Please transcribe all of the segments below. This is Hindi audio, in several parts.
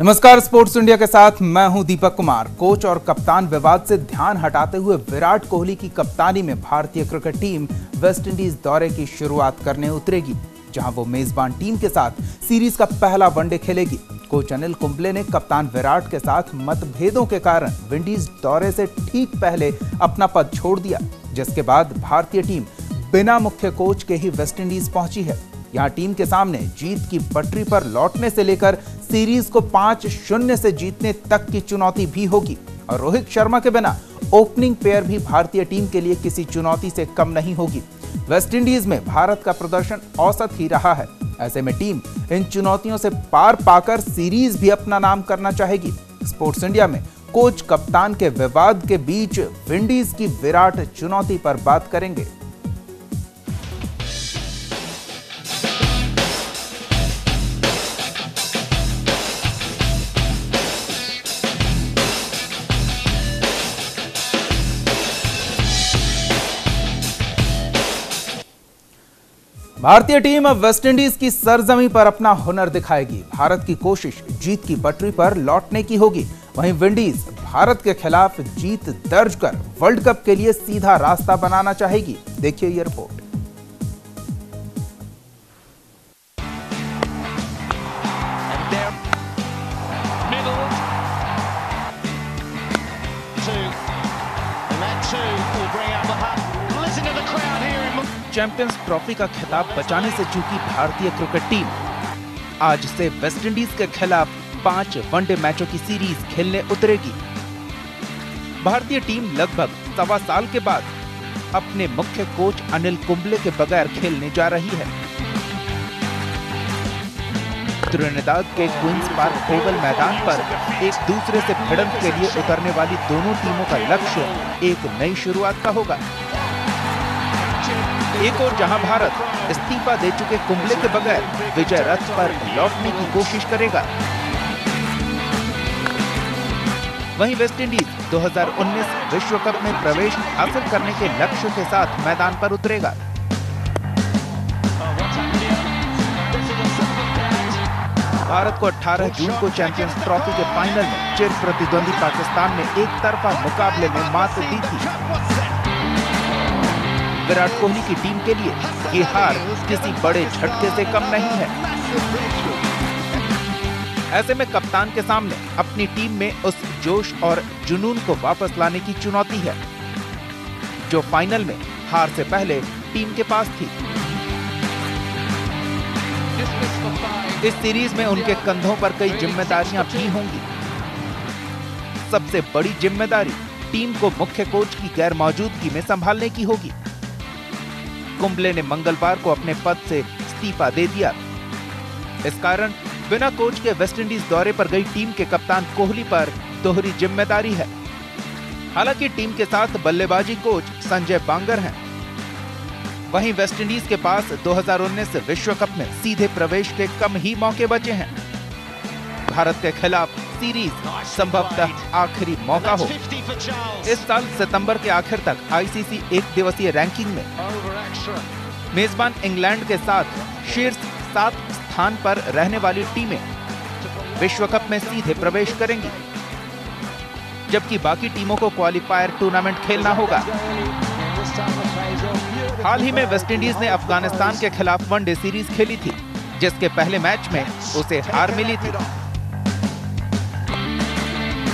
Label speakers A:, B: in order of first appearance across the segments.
A: नमस्कार, स्पोर्ट्स इंडिया के साथ मैं हूं दीपक कुमार। कोच और कप्तान विवाद से ध्यान हटाते हुए विराट कोहली की कप्तानी में भारतीय क्रिकेट टीम वेस्टइंडीज दौरे की शुरुआत करने उतरेगी, जहां वो मेजबान टीम के साथ सीरीज का पहला वनडे खेलेगी। कोच अनिल कुंबले ने कप्तान विराट के साथ मतभेदों के कारण विंडीज दौरे से ठीक पहले अपना पद छोड़ दिया, जिसके बाद भारतीय टीम बिना मुख्य कोच के ही वेस्टइंडीज पहुंची है। यहां टीम के सामने जीत की पटरी पर लौटने से लेकर सीरीज को 5-0 से जीतने तक की चुनौती भी होगी और रोहित शर्मा के बिना ओपनिंग पेयर भी भारतीय टीम के लिए किसी चुनौती से कम नहीं होगी। वेस्टइंडीज में भारत का प्रदर्शन औसत ही रहा है। ऐसे में टीम इन चुनौतियों से पार पाकर सीरीज भी अपना नाम करना चाहेगी। स्पोर्ट्स इंडिया में कोच कप्तान के विवाद के बीच विंडीज की विराट चुनौती पर बात करेंगे। भारतीय टीम अब वेस्टइंडीज की सरजमी पर अपना हुनर दिखाएगी। भारत की कोशिश जीत की पटरी पर लौटने की होगी। वहीं विंडीज भारत के खिलाफ जीत दर्ज कर वर्ल्ड कप के लिए सीधा रास्ता बनाना चाहेगी। देखिए ये रिपोर्ट। चैंपियंस ट्रॉफी का खिताब बचाने से चूकी भारतीय क्रिकेट टीम आज से वेस्टइंडीज के खिलाफ 5 वनडे मैचों की सीरीज खेलने उतरेगी। भारतीय टीम लगभग 1.25 साल के बाद अपने मुख्य कोच अनिल कुंबले के बगैर खेलने जा रही है। त्रिनिदाद के क्वींस पार्क ओवल मैदान पर एक दूसरे से भिड़ंत के लिए उतरने वाली दोनों टीमों का लक्ष्य एक नई शुरुआत का होगा। एक और जहां भारत इस्तीफा दे चुके कुंबले के बगैर विजय रथ पर लौटने की कोशिश करेगा, वहीं वेस्टइंडीज 2019 विश्व कप में प्रवेश हासिल करने के लक्ष्य के साथ मैदान पर उतरेगा। भारत को 18 जून को चैंपियंस ट्रॉफी के फाइनल में चिर प्रतिद्वंदी पाकिस्तान ने एक तरफा मुकाबले में मात दी थी। विराट कोहली की टीम के लिए ये हार किसी बड़े झटके से कम नहीं है। ऐसे में कप्तान के सामने अपनी टीम में उस जोश और जुनून को वापस लाने की चुनौती है, जो फाइनल में हार से पहले टीम के पास थी। इस सीरीज में उनके कंधों पर कई जिम्मेदारियां भी होंगी। सबसे बड़ी जिम्मेदारी टीम को मुख्य कोच की गैर मौजूदगी में संभालने की होगी। कुंबले ने मंगलवार को अपने पद से इस्तीफा दे दिया। इस कारण बिना कोच के वेस्टइंडीज दौरे पर गई टीम के कप्तान कोहली पर दोहरी जिम्मेदारी है। हालांकि टीम के साथ बल्लेबाजी कोच संजय बांगर हैं। वहीं वेस्टइंडीज के पास 2019 विश्व कप में सीधे प्रवेश के कम ही मौके बचे हैं। भारत के खिलाफ सीरीज संभवतः आखिरी मौका हो। इस साल सितंबर के आखिर तक आईसीसी एक दिवसीय रैंकिंग में मेजबान इंग्लैंड के साथ शीर्ष 7 स्थान पर रहने वाली टीमें विश्व कप में सीधे प्रवेश करेंगी, जबकि बाकी टीमों को क्वालिफायर टूर्नामेंट खेलना होगा। हाल ही में वेस्टइंडीज ने अफगानिस्तान के खिलाफ वनडे सीरीज खेली थी, जिसके पहले मैच में उसे हार मिली थी,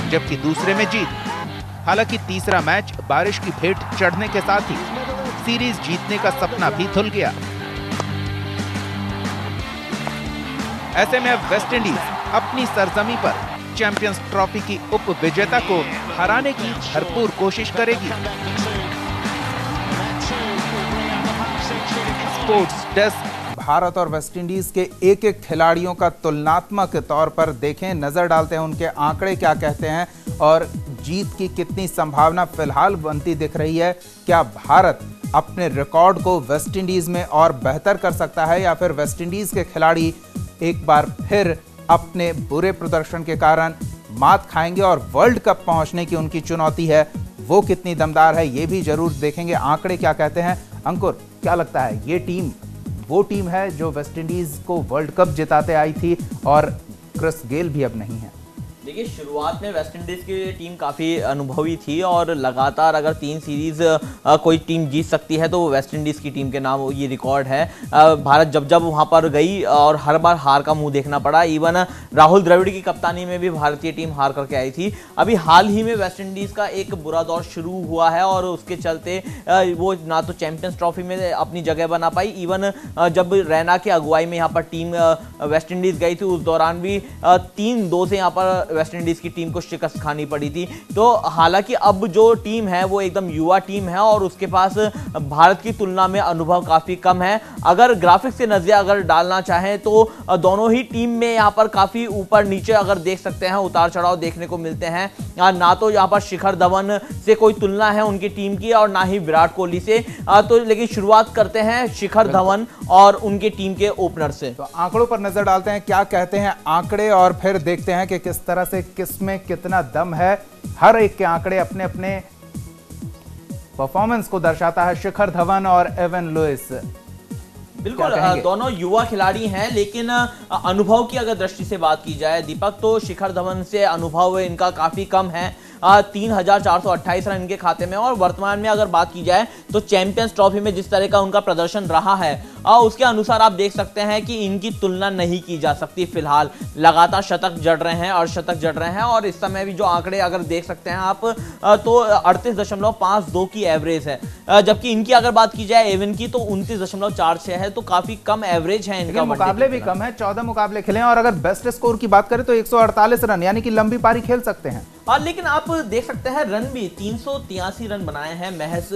A: जबकि दूसरे में जीत। हालांकि तीसरा मैच बारिश की भेंट चढ़ने के साथ ही सीरीज जीतने का सपना भी धुल गया। ऐसे में अब वेस्टइंडीज अपनी सरजमी पर चैंपियंस ट्रॉफी की उप विजेता को हराने की भरपूर कोशिश करेगी। Sports desk. भारत और वेस्टइंडीज के एक एक खिलाड़ियों का तुलनात्मक तौर पर देखें, नजर डालते हैं उनके आंकड़े क्या कहते हैं और जीत की कितनी संभावना फिलहाल बनती दिख रही है। क्या भारत अपने रिकॉर्ड को वेस्टइंडीज में और बेहतर कर सकता है, या फिर वेस्टइंडीज के खिलाड़ी एक बार फिर अपने बुरे प्रदर्शन के कारण मात खाएंगे और वर्ल्ड कप पहुंचने की उनकी चुनौती है वो कितनी दमदार है, ये भी जरूर देखेंगे। आंकड़े क्या कहते हैं। अंकुर, क्या लगता है ये टीम वो टीम है जो वेस्टइंडीज को वर्ल्ड कप जिताते आई थी और क्रिस गेल भी अब नहीं है?
B: देखिए, शुरुआत में वेस्टइंडीज की टीम काफ़ी अनुभवी थी और लगातार अगर 3 सीरीज कोई टीम जीत सकती है तो वो वेस्टइंडीज़ की टीम के नाम ये रिकॉर्ड है। भारत जब जब वहाँ पर गई और हर बार हार का मुंह देखना पड़ा। इवन राहुल द्रविड़ की कप्तानी में भी भारतीय टीम हार करके आई थी। अभी हाल ही में वेस्टइंडीज़ का एक बुरा दौर शुरू हुआ है और उसके चलते वो ना तो चैंपियंस ट्रॉफी में अपनी जगह बना पाई। इवन जब रैना के अगुवाई में यहाँ पर टीम वेस्टइंडीज़ गई थी उस दौरान भी 3-2 से यहाँ पर वेस्टइंडीज की टीम को शिकस्त खानी पड़ी थी। तो हालांकि अब जो टीम है वो एकदम युवा टीम है और उसके पास भारत की तुलना में अनुभव काफी कम है। अगर ग्राफिक्स से नजर अगर डालना चाहें तो दोनों ही टीम में यहाँ पर काफी ऊपर नीचे अगर देख सकते हैं उतार चढ़ाव देखने को मिलते हैं। ना तो यहाँ पर शिखर धवन से कोई तुलना है उनकी टीम की और ना ही विराट कोहली से। तो लेकिन शुरुआत करते हैं शिखर धवन और उनके टीम के ओपनर से।
A: तो आंकड़ों पर नजर डालते हैं, क्या कहते हैं आंकड़े, और फिर देखते हैं कि किस तरह से किसमें कितना दम है। हर एक के आंकड़े अपने अपने परफॉर्मेंस को दर्शाता है। शिखर धवन और एवन लुइस
B: बिल्कुल दोनों युवा खिलाड़ी हैं, लेकिन अनुभव की अगर दृष्टि से बात की जाए दीपक तो शिखर धवन से अनुभव इनका काफी कम है। 3,428 रन इनके खाते में और वर्तमान में अगर बात की जाए तो चैंपियंस ट्रॉफी में जिस तरह का उनका प्रदर्शन रहा है उसके अनुसार आप देख सकते हैं कि इनकी तुलना नहीं की जा सकती। फिलहाल लगातार शतक जड़ रहे हैं और शतक जड़ रहे हैं और इस समय भी जो आंकड़े अगर देख सकते हैं आप तो 38.52 की एवरेज है, जबकि इनकी अगर बात की जाए एवन की तो 29.46 है। तो काफी कम एवरेज है इनका।
A: मुकाबले भी कम है, 14 मुकाबले खेले और अगर बेस्ट स्कोर की बात करें तो 148 रन, यानी कि लंबी पारी खेल सकते हैं।
B: लेकिन आप देख सकते हैं रन भी 383 रन बनाए हैं महज,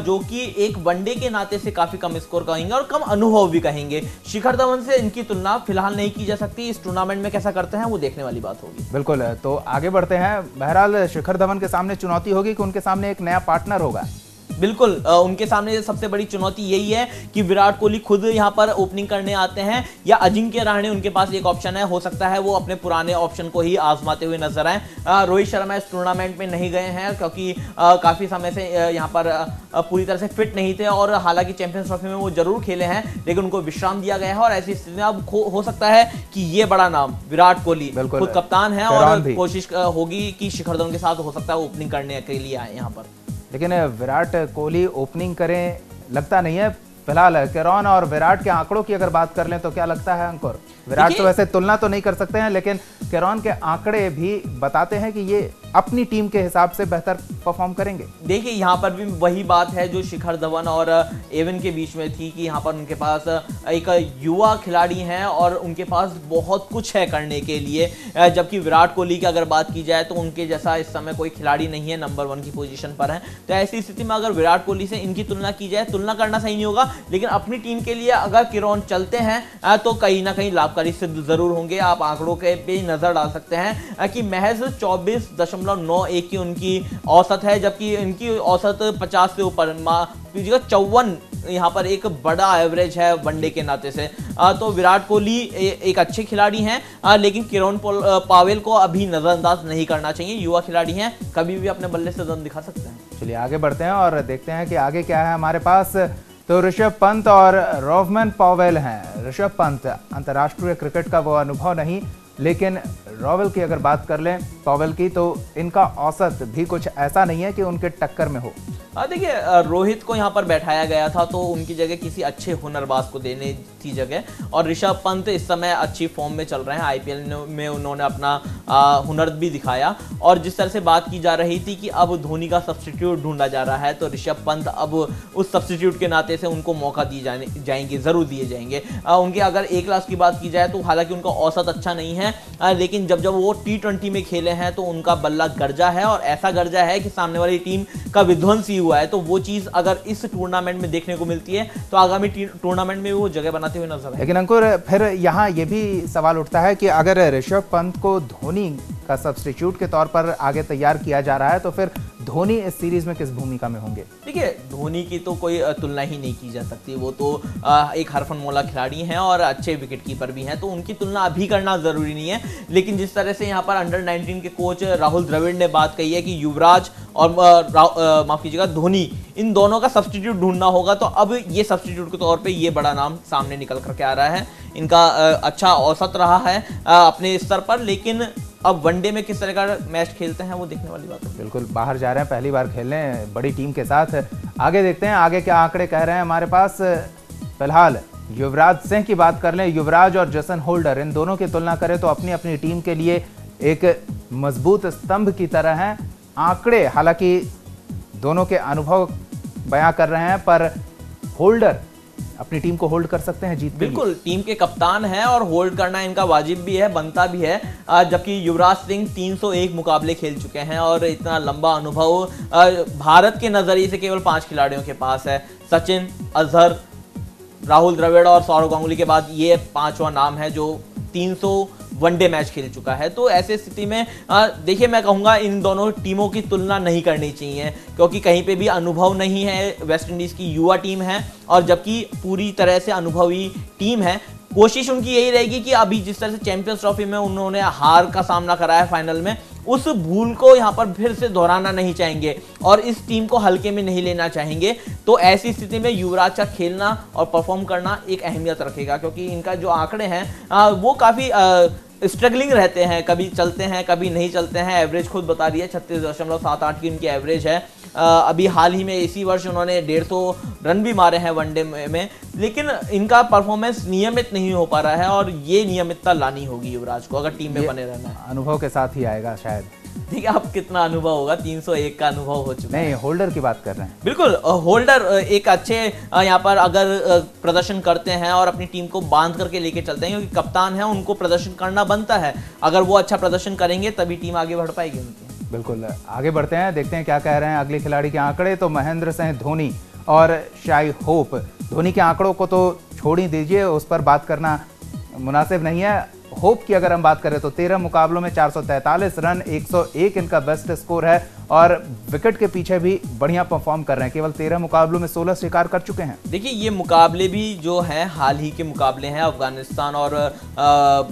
B: जो कि एक वनडे के नाते से काफी कम स्कोर कहेंगे और कम अनुभव भी कहेंगे। शिखर धवन से इनकी तुलना फिलहाल नहीं की जा सकती। इस टूर्नामेंट में कैसा करते हैं वो देखने वाली बात होगी।
A: बिल्कुल, तो आगे बढ़ते हैं। बहरहाल शिखर धवन के सामने चुनौती होगी कि उनके सामने एक नया पार्टनर होगा।
B: बिल्कुल, उनके सामने सबसे बड़ी चुनौती यही है कि विराट कोहली खुद यहां पर ओपनिंग करने आते हैं या अजिंक्य रहाणे उनके पास एक ऑप्शन है। हो सकता है वो अपने पुराने ऑप्शन को ही आजमाते हुए नजर आए। रोहित शर्मा इस टूर्नामेंट में नहीं गए हैं क्योंकि काफी समय से यहां पर पूरी तरह से फिट नहीं थे और हालांकि चैंपियंस ट्रॉफी में वो जरूर खेले हैं लेकिन उनको विश्राम दिया गया है और ऐसी स्थिति में अब हो सकता है कि ये बड़ा नाम विराट कोहली खुद कप्तान है और कोशिश होगी कि शिखर धवन के साथ हो सकता है ओपनिंग करने के लिए आए यहाँ पर।
A: लेकिन विराट कोहली ओपनिंग करें लगता नहीं है फिलहाल। केरॉन और विराट के आंकड़ों की अगर बात कर लें तो क्या लगता है अंकुर? विराट तो वैसे तुलना तो नहीं कर सकते हैं लेकिन केरॉन के आंकड़े भी बताते हैं कि ये अपनी टीम के हिसाब से बेहतर परफॉर्म करेंगे।
B: देखिए, यहाँ पर भी वही बात है जो शिखर धवन और एवन के बीच में थी कि यहाँ पर उनके पास एक युवा खिलाड़ी हैं और उनके पास बहुत कुछ है करने के लिए, जबकि विराट कोहली की अगर बात की जाए तो उनके जैसा इस समय कोई खिलाड़ी नहीं है, नंबर 1 की पोजीशन पर है। तो ऐसी स्थिति में अगर विराट कोहली से इनकी तुलना की जाए, तुलना करना सही नहीं होगा, लेकिन अपनी टीम के लिए अगर केरॉन चलते हैं तो कहीं ना कहीं लाभकारी सिद्ध जरूर होंगे। आप आंकड़ों के पे नजर डाल सकते हैं कि महज 24.91 की उनकी औसत है, जबकि इनकी औसत 50 से ऊपर 54 यहाँ पर एक बड़ा एवरेज है वनडे के नाते से। तो विराट कोहली एक अच्छे खिलाड़ी हैं लेकिन केरॉन पावेल को अभी नजरअंदाज नहीं करना चाहिए। युवा खिलाड़ी हैं, कभी भी अपने बल्ले से दम दिखा सकते हैं।
A: चलिए आगे बढ़ते हैं और देखते हैं कि आगे क्या है हमारे पास। तो ऋषभ पंत और रोवमन पॉवेल हैं। ऋषभ पंत अंतर्राष्ट्रीय क्रिकेट का वो अनुभव नहीं, लेकिन रॉवेल की अगर बात कर लें पॉवेल की तो इनका औसत भी कुछ ऐसा नहीं है कि उनके टक्कर में हो।
B: देखिए, रोहित को यहाँ पर बैठाया गया था तो उनकी जगह किसी अच्छे हुनरबाज को देने थी जगह, और ऋषभ पंत इस समय अच्छी फॉर्म में चल रहे हैं। आईपीएल में उन्होंने अपना हुनर भी दिखाया और जिस तरह से बात की जा रही थी कि अब धोनी का सब्स्टिट्यूट ढूंढा जा रहा है तो ऋषभ पंत अब उस सब्स्टिट्यूट के नाते से उनको मौका दिए जाएंगे, जरूर दिए जाएंगे। उनके अगर A क्लास की बात की जाए तो हालांकि उनका औसत अच्छा नहीं है, लेकिन जब वो T20 में खेले हैं तो उनका बल्ला गरजा है और ऐसा गरजा है कि सामने वाली टीम का विध्वंस ही हुआ है। तो वो चीज अगर इस टूर्नामेंट में देखने को मिलती है तो आगामी टूर्नामेंट में वो जगह बनाते हुए नजर आए।
A: लेकिन अंकुर, फिर यहाँ ये भी सवाल उठता है कि अगर ऋषभ पंत को धोनी का सब्स्टिट्यूट के तौर पर आगे तैयार किया जा रहा है तो फिर धोनी इस सीरीज में किस भूमिका में होंगे?
B: देखिए, धोनी की तो कोई तुलना ही नहीं की जा सकती। वो तो एक हरफनमौला खिलाड़ी हैं और अच्छे विकेट कीपर भी हैं, तो उनकी तुलना अभी करना जरूरी नहीं है। लेकिन जिस तरह से यहाँ पर अंडर 19 के कोच राहुल द्रविड़ ने बात कही है कि युवराज और माफ कीजिएगा धोनी, इन दोनों का सब्स्टिट्यूट ढूंढना होगा, तो अब ये सब्स्टिट्यूट के तौर पे ये बड़ा नाम सामने निकल करके आ रहा है। इनका अच्छा औसत रहा है अपने स्तर पर, लेकिन अब वनडे में किस तरह का मैच खेलते हैं वो देखने वाली बात है।
A: बिल्कुल, बाहर जा रहे हैं, पहली बार खेलने बड़ी टीम के साथ। आगे देखते हैं आगे क्या आंकड़े कह रहे हैं हमारे पास। फिलहाल युवराज सिंह की बात कर लें, युवराज और जसन होल्डर इन दोनों की तुलना करें तो अपनी अपनी टीम के लिए एक मजबूत स्तंभ की तरह हैं। आंकड़े हालांकि दोनों के अनुभव बयां कर रहे हैं, पर होल्डर अपनी टीम को होल्ड कर सकते हैं जीत के लिए।
B: बिल्कुल, टीम के कप्तान हैं और होल्ड करना इनका वाजिब भी है, बनता भी है। जबकि युवराज सिंह 301 मुकाबले खेल चुके हैं और इतना लंबा अनुभव भारत के नजरिए से केवल 5 खिलाड़ियों के पास है। सचिन, अजहर, राहुल द्रविड़ और सौरव गांगुली के बाद ये 5वां नाम है जो 300 वनडे मैच खेल चुका है। तो ऐसे स्थिति में देखिए, मैं कहूंगा इन दोनों टीमों की तुलना नहीं करनी चाहिए, क्योंकि कहीं पे भी अनुभव नहीं है। वेस्ट इंडीज की युवा टीम है और जबकि पूरी तरह से अनुभवी टीम है। कोशिश उनकी यही रहेगी कि अभी जिस तरह से चैंपियंस ट्रॉफी में उन्होंने हार का सामना करा है फाइनल में, उस भूल को यहाँ पर फिर से दोहराना नहीं चाहेंगे और इस टीम को हल्के में नहीं लेना चाहेंगे। तो ऐसी स्थिति में युवराज का खेलना और परफॉर्म करना एक अहमियत रखेगा, क्योंकि इनका जो आंकड़े हैं वो काफ़ी स्ट्रगलिंग रहते हैं, कभी चलते हैं कभी नहीं चलते हैं। एवरेज खुद बता रही है 36.78 की इनकी एवरेज है। अभी हाल ही में इसी वर्ष उन्होंने 150 रन भी मारे हैं वनडे में, लेकिन इनका परफॉर्मेंस नियमित नहीं हो पा रहा है और ये नियमितता लानी होगी युवराज को अगर टीम में बने रहना है।
A: अनुभव के साथ ही आएगा शायद।
B: ठीक है, अब कितना अनुभव होगा, 301 का अनुभव हो चुका है।
A: नहीं, होल्डर की बात कर रहे हैं।
B: बिल्कुल, होल्डर एक अच्छे यहाँ पर अगर प्रदर्शन करते हैं और अपनी टीम को बांध करके लेके चलते हैं, क्योंकि कप्तान है उनको प्रदर्शन करना बनता है। अगर वो अच्छा प्रदर्शन करेंगे तभी टीम आगे बढ़ पाएगी उनकी।
A: बिल्कुल, आगे बढ़ते हैं, देखते हैं क्या कह रहे हैं अगले खिलाड़ी के आंकड़े। तो महेंद्र सिंह धोनी और शाई होप, धोनी के आंकड़ों को तो छोड़ ही दीजिए, उस पर बात करना मुनासिब नहीं है। होप की अगर हम बात करें तो 13 मुकाबलों में 443 रन, 101 इनका बेस्ट स्कोर है और विकेट के पीछे भी बढ़िया परफॉर्म कर रहे हैं। केवल 13 मुकाबलों में 16 शिकार कर चुके हैं।
B: देखिए, ये मुकाबले भी जो हैं हाल ही के मुकाबले हैं, अफगानिस्तान और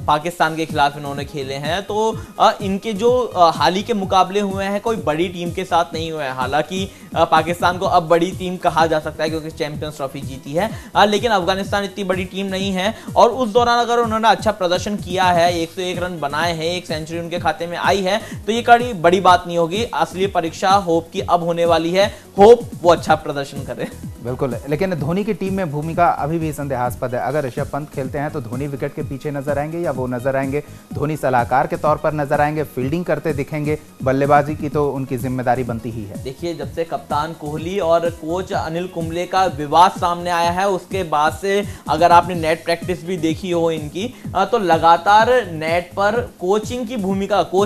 B: पाकिस्तान के खिलाफ इन्होंने खेले हैं। तो इनके जो हाल ही के मुकाबले हुए हैं कोई बड़ी टीम के साथ नहीं हुए हैं। हालांकि पाकिस्तान को अब बड़ी टीम कहा जा सकता है क्योंकि चैंपियंस ट्रॉफी जीती है, लेकिन अफगानिस्तान इतनी बड़ी टीम नहीं है। और उस दौरान अगर उन्होंने अच्छा प्रदर्शन किया है, 101 रन बनाए हैं, एक सेंचुरी उनके खाते में आई है, तो ये कड़ी बड़ी बात नहीं होगी। असली परीक्षा होप की अब होने वाली है। होप वो अच्छा प्रदर्शन करे।
A: बिल्कुल, लेकिन धोनी की टीम में भूमिका अभी भी संदेहास्पद है। अगर ऋषभ पंत खेलते हैं तो धोनी विकेट के पीछे नजर आएंगे या वो नजर आएंगे धोनी सलाहकार के तौर पर नजर आएंगे, फील्डिंग करते दिखेंगे, बल्लेबाजी की तो उनकी जिम्मेदारी बनती ही है।
B: देखिए, जब से कप्तान कोहली और कोच अनिल कुंबले का विवाद सामने आया है, उसके बाद से अगर आपने नेट प्रैक्टिस भी देखी हो इनकी, तो लगातार नेट पर कोच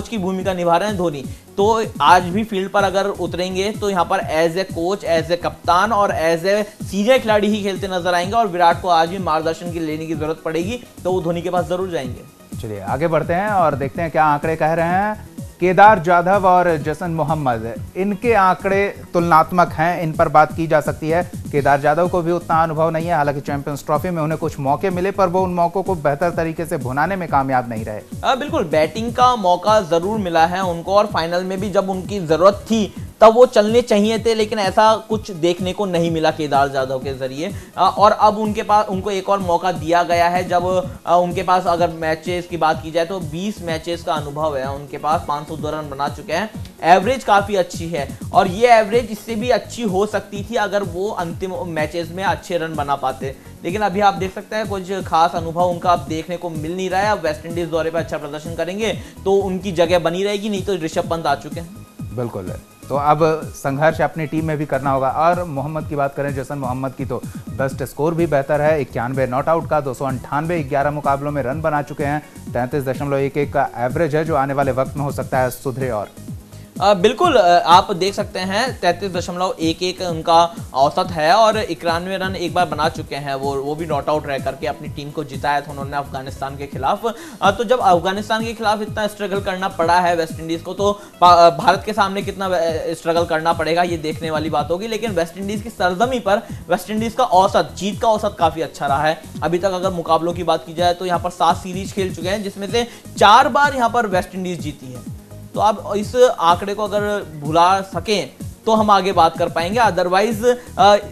B: की भूमिका निभा रहे हैं धोनी। तो आज भी फील्ड पर अगर उतरेंगे तो यहाँ पर as a coach, as a कप्तान और एज ए सीनियर खिलाड़ी ही खेलते नजर आएंगे। और विराट को आज भी मार्गदर्शन की लेने की जरूरत पड़ेगी तो वो धोनी के पास जरूर जाएंगे।
A: चलिए आगे बढ़ते हैं और देखते हैं क्या आंकड़े कह रहे हैं। केदार जाधव और जसन मोहम्मद, इनके आंकड़े तुलनात्मक हैं, इन पर बात की जा सकती है। केदार जाधव को भी उतना अनुभव नहीं है, हालांकि चैंपियंस ट्रॉफी में उन्हें कुछ मौके मिले पर वो उन मौकों को बेहतर तरीके से भुनाने में कामयाब नहीं रहे।
B: बिल्कुल, बैटिंग का मौका जरूर मिला है उनको और फाइनल में भी जब उनकी जरूरत थी तब वो चलने चाहिए थे, लेकिन ऐसा कुछ देखने को नहीं मिला केदार जाधव के जरिए। और अब उनको एक और मौका दिया गया है, जब उनके पास अगर मैचेस की बात की जाए तो 20 मैचेस का अनुभव है उनके पास, 502 रन बना चुके हैं, एवरेज काफी अच्छी है और ये एवरेज इससे भी अच्छी हो सकती थी अगर वो अंतिम मैचेस में अच्छे रन बना पाते। लेकिन अभी आप देख सकते हैं कुछ खास अनुभव उनका अब देखने को मिल नहीं रहा है। अब वेस्ट इंडीज दौरे पर अच्छा प्रदर्शन करेंगे तो उनकी जगह बनी रहेगी, नहीं तो ऋषभ पंत आ चुके हैं।
A: बिल्कुल, तो अब संघर्ष अपनी टीम में भी करना होगा। और मोहम्मद की बात करें, जसन मोहम्मद की, तो बेस्ट स्कोर भी बेहतर है, 91 नॉट आउट का, 298 11 मुकाबलों में रन बना चुके हैं, 33.11 का एवरेज है जो आने वाले वक्त में हो सकता है सुधरे। और
B: बिल्कुल, आप देख सकते हैं 33.11 उनका औसत है और 91 रन एक बार बना चुके हैं। वो भी नॉट आउट रह करके अपनी टीम को जिताया था उन्होंने अफगानिस्तान के खिलाफ। तो जब अफगानिस्तान के खिलाफ इतना स्ट्रगल करना पड़ा है वेस्ट इंडीज को, तो भारत के सामने कितना स्ट्रगल करना पड़ेगा ये देखने वाली बात होगी। लेकिन वेस्ट इंडीज की सरजमी पर वेस्ट इंडीज का औसत, जीत का औसत काफी अच्छा रहा है। अभी तक अगर मुकाबलों की बात की जाए तो यहाँ पर 7 सीरीज खेल चुके हैं, जिसमें से 4 बार यहाँ पर वेस्ट इंडीज जीती है। तो आप इस आंकड़े को अगर भुला सकें तो हम आगे बात कर पाएंगे। अदरवाइज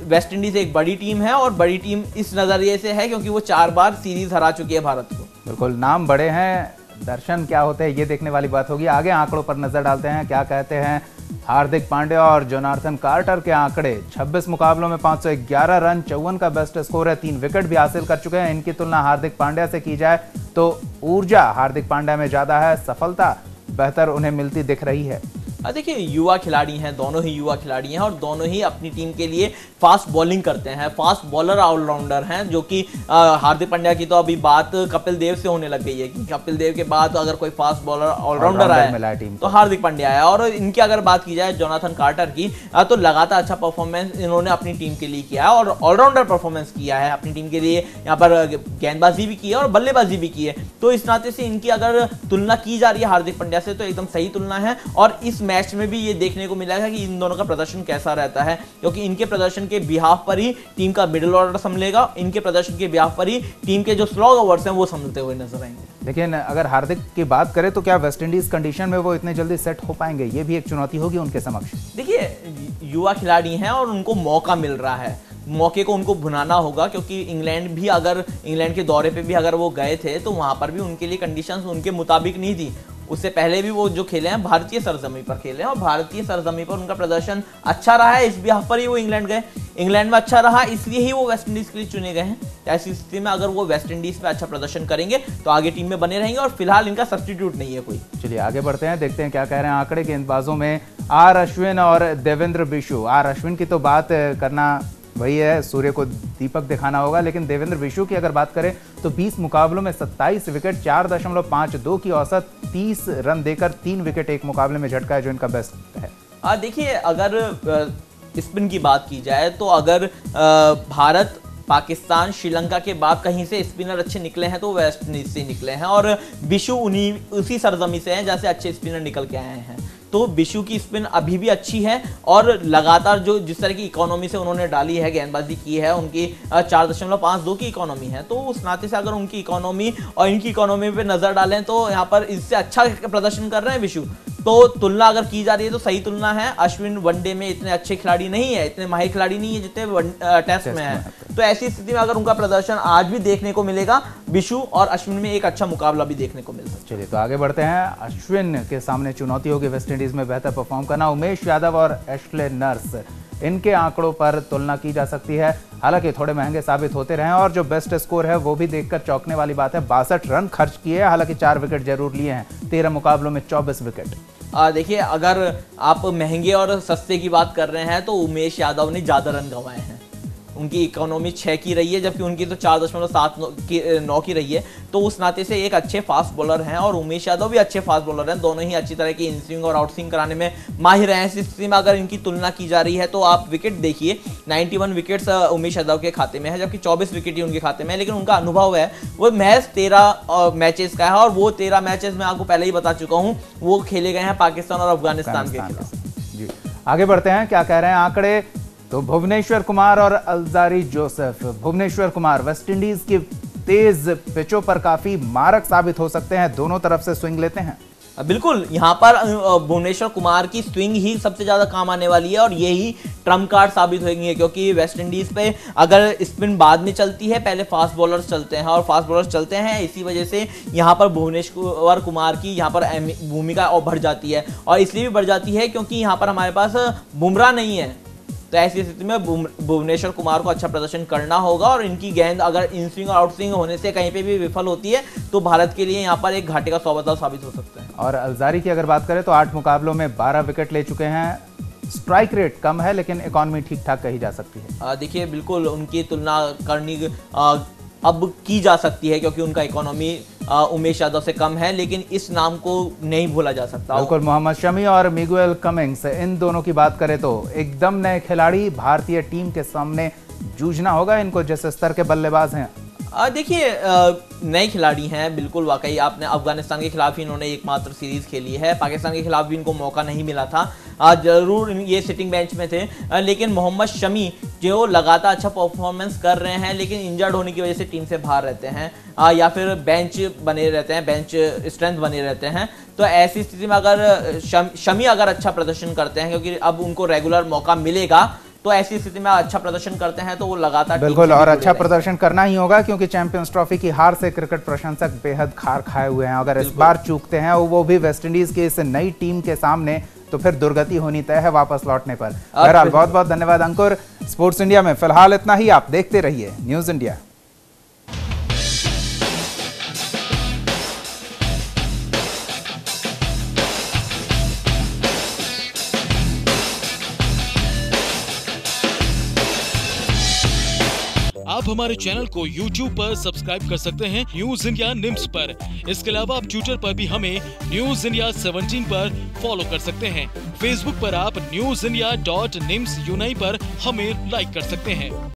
B: वेस्ट इंडीज एक बड़ी टीम है और बड़ी टीम इस नजरिए से है क्योंकि वो 4 बार सीरीज हरा चुकी है भारत को।
A: बिल्कुल, नाम बड़े हैं
C: दर्शन क्या होते हैं ये देखने वाली बात होगी। आगे आंकड़ों पर नजर डालते हैं, क्या कहते हैं हार्दिक पांड्या और जोनाथन कार्टर के आंकड़े। 26 मुकाबलों में 511 रन, 54 का बेस्ट स्कोर है, 3 विकेट भी हासिल कर चुके हैं। इनकी तुलना हार्दिक पांड्या से की जाए तो ऊर्जा हार्दिक पांड्या में ज्यादा है, सफलता बेहतर उन्हें मिलती दिख रही है।
B: देखिए युवा खिलाड़ी हैं, दोनों ही युवा खिलाड़ी हैं और दोनों ही अपनी टीम के लिए फास्ट बॉलिंग करते हैं, फास्ट बॉलर ऑलराउंडर हैं, जो कि हार्दिक पांड्या की तो अभी बात कपिल देव से होने लग गई है कि कपिल देव के बाद अगर कोई फास्ट बॉलर ऑलराउंडर आया तो हार्दिक पांड्या आया। और इनकी अगर बात की जाए जोनाथन कार्टर की, तो लगातार अच्छा परफॉर्मेंस इन्होंने अपनी टीम के लिए किया है और ऑलराउंडर परफॉर्मेंस किया है अपनी टीम के लिए। यहाँ पर गेंदबाजी भी की है और बल्लेबाजी भी की है, तो इस नाते से इनकी अगर तुलना की जा रही है हार्दिक पांड्या से तो एकदम सही तुलना है। और इस मैच में भी ये देखने को मिला है कि इन दोनों का प्रदर्शन कैसा रहता है, क्योंकि इनके प्रदर्शन के बिहाफ पर ही टीम का मिडिल ऑर्डर संभलेगा, इनके प्रदर्शन के बिहाफ पर ही टीम के जो स्लॉग ओवर्स हैं वो संभलते हुए नजर आएंगे।
C: लेकिन अगर हार्दिक की बात करें तो क्या वेस्टइंडीज कंडीशन में वो इतने जल्दी सेट हो पाएंगे, ये भी एक चुनौती होगी उनके समक्ष।
B: देखिए युवा खिलाड़ी हैं और उनको मौका मिल रहा है, मौके को उनको भुनाना होगा, क्योंकि इंग्लैंड के दौरे पे भी अगर वो गए थे तो वहां पर भी उनके लिए कंडीशंस उनके मुताबिक नहीं थी। उससे पहले भी वो जो खेले हैं भारतीय सरजमी पर खेले हैं और भारतीय सरजमी पर उनका प्रदर्शन अच्छा रहा है, इस बिहाफ पर ही वो इंग्लैंड गए, इंग्लैंड में अच्छा रहा इसलिए ही वो वेस्ट इंडीज के लिए चुने गए हैं। ऐसी स्थिति में अगर वो वेस्ट इंडीज में अच्छा प्रदर्शन करेंगे तो आगे टीम में बने रहेंगे और फिलहाल इनका सब्स्टिट्यूट नहीं है कोई।
C: चलिए आगे बढ़ते हैं, देखते हैं क्या कह रहे हैं आंकड़े। गेंदबाजों में आर अश्विन और देवेंद्र बिशु। आर अश्विन की तो बात करना वही है, सूर्य को दीपक दिखाना होगा, लेकिन देवेंद्र बिशु की अगर बात करें तो 20 मुकाबलों में 27 विकेट, 4.52 की औसत, 30 रन देकर 3 विकेट एक मुकाबले में झटका है जो इनका बेस्ट है।
B: देखिए अगर स्पिन की बात की जाए तो अगर भारत, पाकिस्तान, श्रीलंका के बाद कहीं से स्पिनर अच्छे निकले हैं तो वेस्ट इंडीज से निकले हैं और बिशु उसी सरजमी से हैं जैसे अच्छे स्पिनर निकल के आए हैं। तो बिशु की स्पिन अभी भी अच्छी है और लगातार जो जिस तरह की इकोनॉमी से उन्होंने डाली है, गेंदबाजी की है, उनकी 4.52 की इकोनॉमी है, तो उस नाते से अगर उनकी इकोनॉमी और इनकी इकोनॉमी पे नजर डालें तो यहाँ पर इससे अच्छा प्रदर्शन कर रहे हैं बिशु। तो तुलना अगर की जा रही है तो सही तुलना है। अश्विन वनडे में इतने अच्छे खिलाड़ी नहीं है, इतने माहिर खिलाड़ी नहीं है जितने टेस्ट में है, तो ऐसी स्थिति में अगर उनका प्रदर्शन आज भी देखने को मिलेगा, बिशु और अश्विन में एक अच्छा मुकाबला भी देखने को मिल सकता है।
C: चलिए तो आगे बढ़ते हैं। अश्विन के सामने चुनौती होगी वेस्ट इंडीज में बेहतर परफॉर्म करना। उमेश यादव और एशले नर्स, इनके आंकड़ों पर तुलना की जा सकती है, हालांकि थोड़े महंगे साबित होते रहे और जो बेस्ट स्कोर है वो भी देखकर चौंकने वाली बात है। 62 रन खर्च किए, हालांकि 4 विकेट जरूर लिए हैं, 13 मुकाबलों में 24 विकेट।
B: देखिए अगर आप महंगे और सस्ते की बात कर रहे हैं तो उमेश यादव ने ज्यादा रन गंवाए हैं, उनकी इकोनॉमी 6 की रही है जबकि उनकी तो 4.79 की रही है, तो उस नाते से एक अच्छे फास्ट बॉलर हैं और उमेश यादव भी अच्छे फास्ट बॉलर हैं, दोनों ही अच्छी तरह की इन स्विंग और आउट स्विंग कराने में माहिर हैं। इस स्थिति में अगर इनकी तुलना की जा रही है तो आप विकेट देखिए, 91 विकेट्स उमेश यादव के खाते में है जबकि 24 विकेट ही उनके खाते में है, लेकिन उनका अनुभव है वो महज 13 मैचेस का है और वो 13 मैचेस मैं आपको पहले ही बता चुका हूँ वो खेले गए हैं पाकिस्तान और अफगानिस्तान के खिलाफ।
C: जी आगे बढ़ते हैं, क्या कह रहे हैं आंकड़े। तो भुवनेश्वर कुमार और Alzarri Joseph. Bhuvneshwar Kumar West Indies की तेज पिचों पर काफी मारक साबित हो सकते हैं, दोनों तरफ से स्विंग लेते हैं।
B: बिल्कुल, यहाँ पर भुवनेश्वर कुमार की स्विंग ही सबसे ज्यादा काम आने वाली है और यही ट्रम्प कार्ड साबित होंगे, क्योंकि वेस्ट इंडीज पे अगर स्पिन बाद में चलती है, पहले फास्ट बॉलर्स चलते हैं और फास्ट बॉलर्स चलते हैं, इसी वजह से यहाँ पर भुवनेश्वर कुमार की यहाँ पर भूमिका और बढ़ जाती है और इसलिए भी बढ़ जाती है क्योंकि यहाँ पर हमारे पास बुमराह नहीं है। तो ऐसी स्थिति में भुवनेश्वर कुमार को अच्छा प्रदर्शन करना होगा और इनकी गेंद अगर इन स्विंग और आउट स्विंग होने से कहीं पे भी विफल होती है तो भारत के लिए यहाँ पर एक घाटे का सौदा साबित हो सकता है।
C: और अल्जारी की अगर बात करें तो 8 मुकाबलों में 12 विकेट ले चुके हैं, स्ट्राइक रेट कम है लेकिन इकोनॉमी ठीक ठाक कही जा सकती है।
B: देखिए बिल्कुल उनकी तुलना करनी अब की जा सकती है क्योंकि उनका इकोनॉमी उमेश यादव से कम है, लेकिन इस नाम को नहीं भूला जा सकता।
C: बिल्कुल, मोहम्मद शमी और मिगुएल कमिंग्स, इन दोनों की बात करें तो एकदम नए खिलाड़ी, भारतीय टीम के सामने जूझना होगा इनको जिस स्तर के बल्लेबाज हैं।
B: देखिए नए खिलाड़ी हैं बिल्कुल, वाकई आपने अफगानिस्तान के खिलाफ ही इन्होंने एकमात्र सीरीज खेली है, पाकिस्तान के खिलाफ भी इनको मौका नहीं मिला था, जरूर ये सिटिंग बेंच में थे, लेकिन मोहम्मद शमी जो लगातार अच्छा परफॉर्मेंस कर रहे हैं लेकिन इंजर्ड होने की वजह से टीम से बाहर रहते हैं या फिर बेंच बने रहते हैं, बेंच स्ट्रेंथ बने रहते हैं। तो ऐसी स्थिति में अगर शमी अगर अच्छा प्रदर्शन करते हैं क्योंकि अब उनको रेगुलर मौका मिलेगा तो ऐसी स्थिति में अच्छा प्रदर्शन करते हैं तो वो लगातार
C: बिल्कुल, और अच्छा प्रदर्शन करना ही होगा क्योंकि चैंपियंस ट्रॉफी की हार से क्रिकेट प्रशंसक बेहद खार खाए हुए हैं। अगर इस बार चूकते हैं वो भी वेस्टइंडीज की इस नई टीम के सामने, तो फिर दुर्गति होनी तय है वापस लौटने पर। बहरहाल बहुत बहुत धन्यवाद अंकुर। स्पोर्ट्स इंडिया में फिलहाल इतना ही, आप देखते रहिए न्यूज इंडिया।
D: आप हमारे चैनल को YouTube पर सब्सक्राइब कर सकते हैं न्यूज इंडिया निम्स पर। इसके अलावा आप ट्विटर पर भी हमें न्यूज इंडिया 17 पर फॉलो कर सकते हैं। फेसबुक पर आप newsindia.nimsUnai पर हमें लाइक कर सकते हैं।